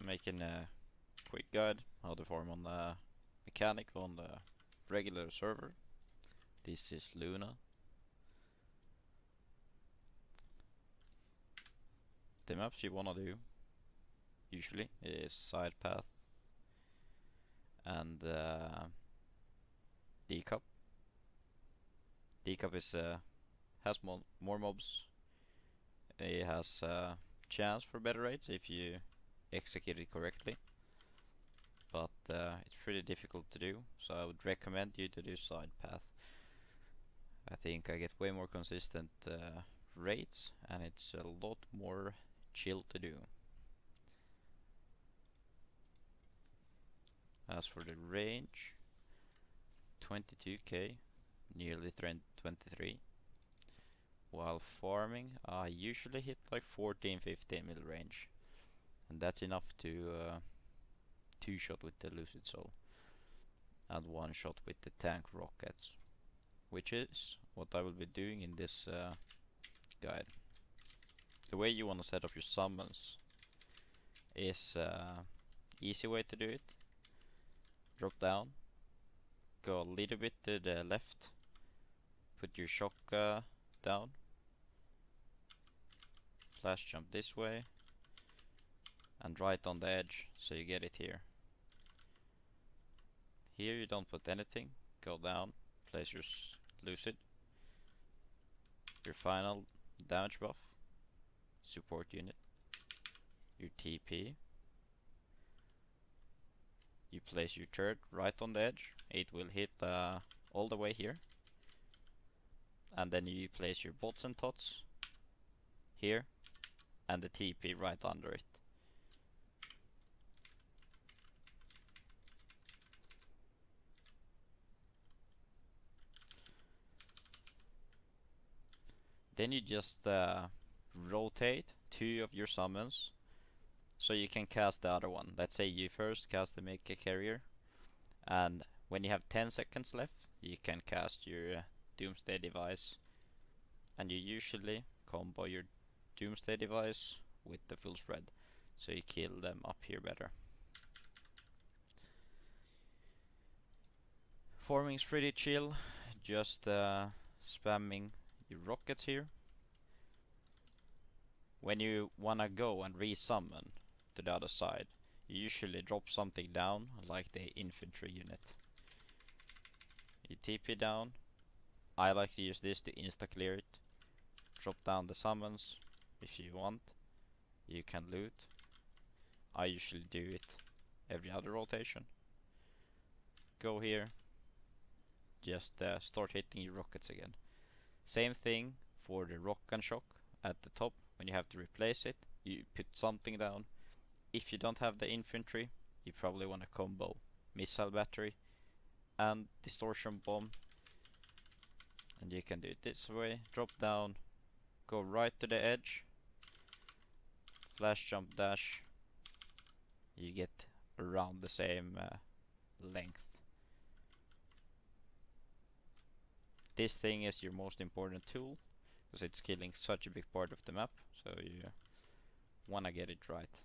making a quick guide how to farm on the mechanic on the regular server. This is Luna. The maps you wanna do usually is side path and D-cup. D-cup is has more mobs. It has a chance for better rates if you execute it correctly, but it's pretty difficult to do, so I would recommend you to do side path. I think I get way more consistent rates, and it's a lot more chill to do. As for the range, 22k, nearly 23. While farming, I usually hit like 14-15 mil range, and that's enough to two-shot with the Lucid Soul and one shot with the tank rockets, which is what I will be doing in this guide. The way you want to set up your summons is easy way to do it. Drop down, go a little bit to the left, put your shock down, flash jump this way, and right on the edge, so you get it here. Here you don't put anything, go down, place your Lucid, your final damage buff, support unit, your TP, you place your turret right on the edge, it will hit all the way here, and then you place your bots and tots here, and the TP right under it. Then you just rotate two of your summons so you can cast the other one. Let's say you first cast the Mecha Carrier, and when you have 10 seconds left, you can cast your Doomsday Device, and you usually combo your Doomsday Device with the full spread, so you kill them up here better. Farming's pretty chill, just spamming your rockets here. When you wanna go and resummon to the other side, you usually drop something down, like the infantry unit. You TP down. I like to use this to insta clear it. Drop down the summons. If you want, you can loot. I usually do it every other rotation. Go here, just start hitting your rockets again. Same thing for the rock and shock at the top. When you have to replace it, you put something down. If you don't have the infantry, you probably want to combo missile battery and distortion bomb, and you can do it this way. Drop down, go right to the edge, flash jump dash, you get around the same length. This thing is your most important tool, because it's killing such a big part of the map, so you wanna get it right.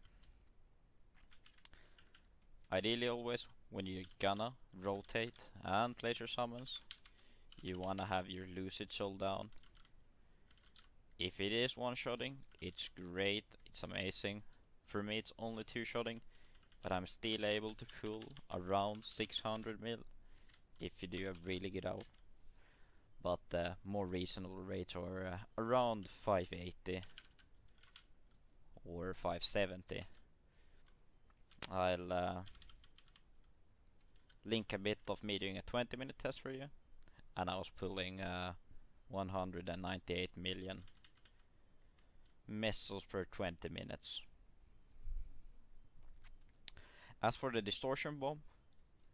Ideally, always when you're gonna rotate and place your summons, you wanna have your Lucid Soul down. If it is one-shotting, it's great, it's amazing. For me it's only two-shotting, but I'm still able to pull around 600 mil if you do a really good out. But more reasonable rates are around 580 or 570. I'll link a bit of me doing a 20-minute test for you, and I was pulling 198 million Mesos per 20 minutes. As for the distortion bomb,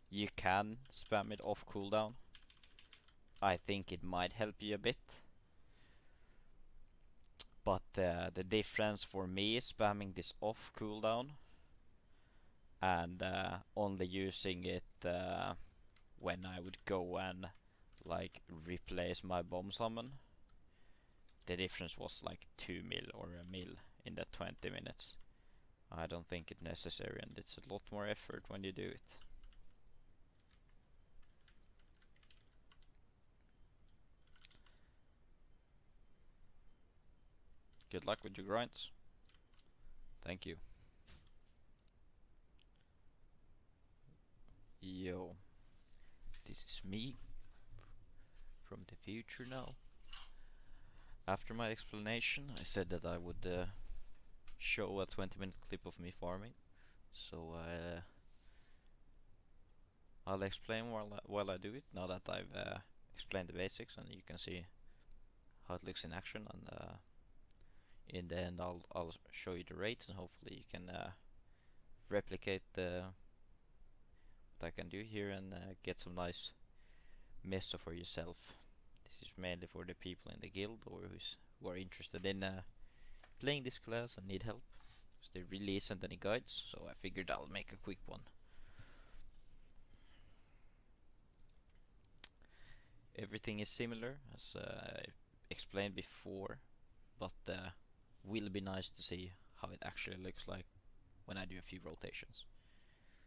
you can spam it off cooldown. I think it might help you a bit, but the difference for me is spamming this off cooldown and only using it when I would go and like replace my bomb summon. The difference was like 2 mil or a mil in that 20 minutes, I don't think it's necessary, and it's a lot more effort when you do it. Good luck with your grinds. Thank you. Yo, this is me from the future now. After my explanation, I said that I would show a 20-minute clip of me farming. So I'll explain while I do it, now that I've explained the basics, and you can see how it looks in action. And in the end, I'll show you the rates, and hopefully you can replicate what I can do here, and get some nice Meso for yourself. This is mainly for the people in the guild, or who are interested in playing this class and need help, because there really isn't any guides, so I figured I'll make a quick one. Everything is similar as I explained before, but will be nice to see how it actually looks like when I do a few rotations.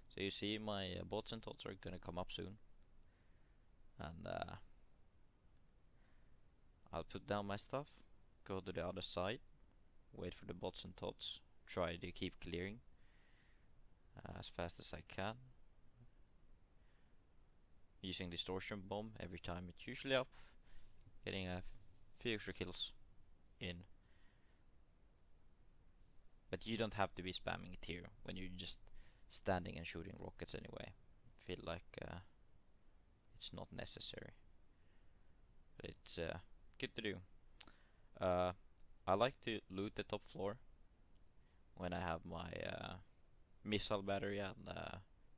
So you see my bots and tots are gonna come up soon, and I'll put down my stuff, go to the other side, wait for the bots and tots, try to keep clearing as fast as I can, using distortion bomb every time it's usually up, getting a few extra kills in. But you don't have to be spamming it here when you're just standing and shooting rockets anyway. I feel like it's not necessary, but it's good to do. I like to loot the top floor when I have my missile battery and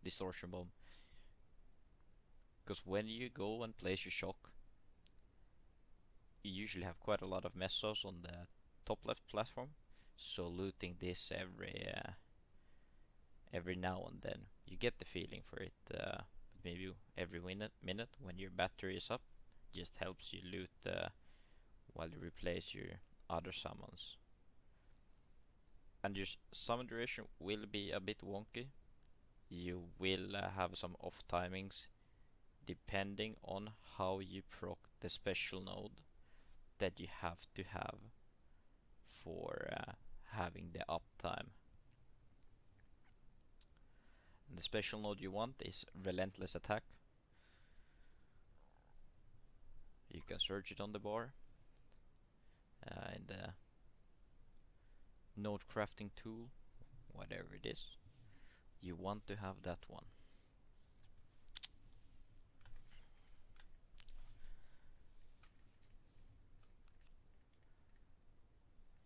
distortion bomb, because when you go and place your shock, you usually have quite a lot of mesos on the top left platform, so looting this every now and then, you get the feeling for it. Maybe every minute when your battery is up, just helps you loot while you replace your other summons. And your summon duration will be a bit wonky. You will have some off timings depending on how you proc the special node that you have to have for having the uptime. And the special node you want is Relentless attack. You can search it on the bar in the node crafting tool, whatever it is. You want to have that one.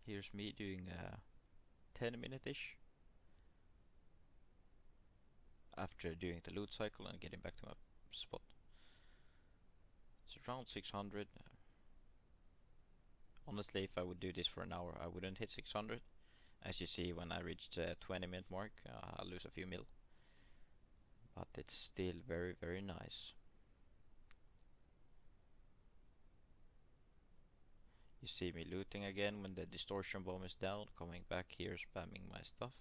Here's me doing 10-minute-ish after doing the loot cycle and getting back to my spot. It's around 600. Honestly, if I would do this for an hour, I wouldn't hit 600. As you see, when I reach the 20-minute mark, I'll lose a few mil. But it's still very, very nice. You see me looting again when the distortion bomb is down, coming back here, spamming my stuff.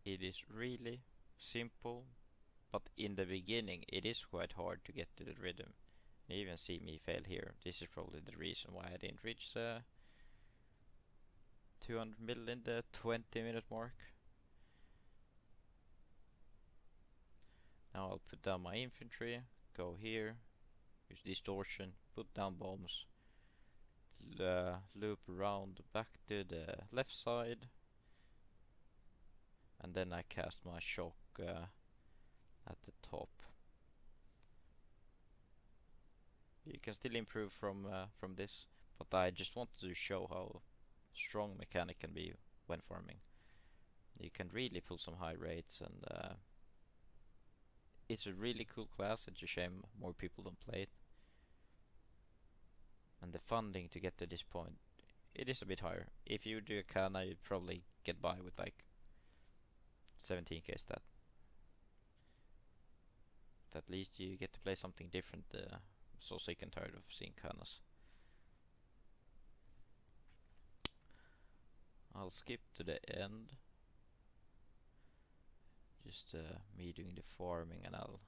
It is really simple, but in the beginning it is quite hard to get to the rhythm. You even see me fail here. This is probably the reason why I didn't reach 200 mil in the 20-minute mark. Now I'll put down my infantry, go here, use distortion, put down bombs, loop around back to the left side, and then I cast my shock at the top. You can still improve from this, but I just wanted to show how strong mechanic can be when farming. You can really pull some high rates, and it's a really cool class. It's a shame more people don't play it. And the funding to get to this point, it is a bit higher. If you do Arcana, you'd probably get by with like 17k stat. But at least you get to play something different. I'm so sick and tired of seeing Arcanas. I'll skip to the end. Just me doing the farming, and I'll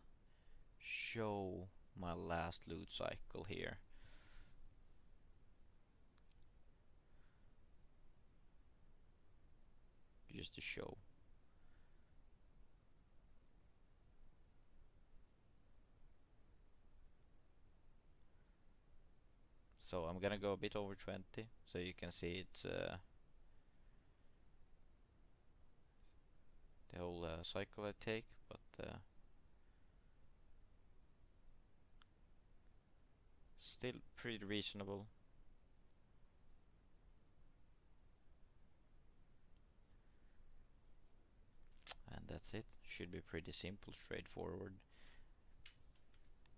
show my last loot cycle here. Just to show. So I'm gonna go a bit over 20, so you can see it's the whole cycle I take, but still pretty reasonable. And that's it. Should be pretty simple, straightforward.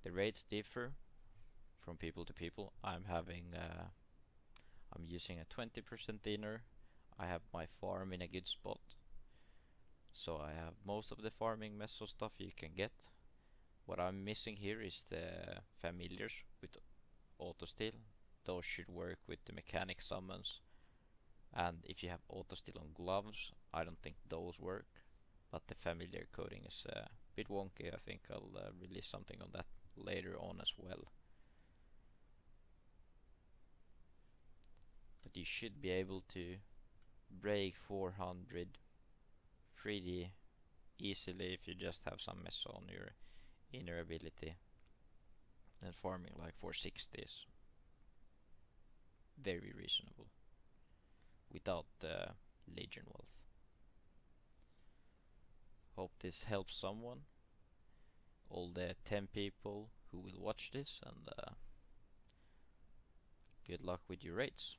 The rates differ from people to people. I'm using a 20% inner. I have my farm in a good spot, so I have most of the farming meso stuff you can get. What I'm missing here is the familiars with auto steal. Those should work with the mechanic summons, and if you have auto steal on gloves, I don't think those work. But the familiar coding is a bit wonky. I think I'll release something on that later on as well. But you should be able to break 400 pretty easily if you just have some meso on your inner ability. And farming like 460 is very reasonable without Legion wealth. Hope this helps someone, all the 10 people who will watch this, and good luck with your raids.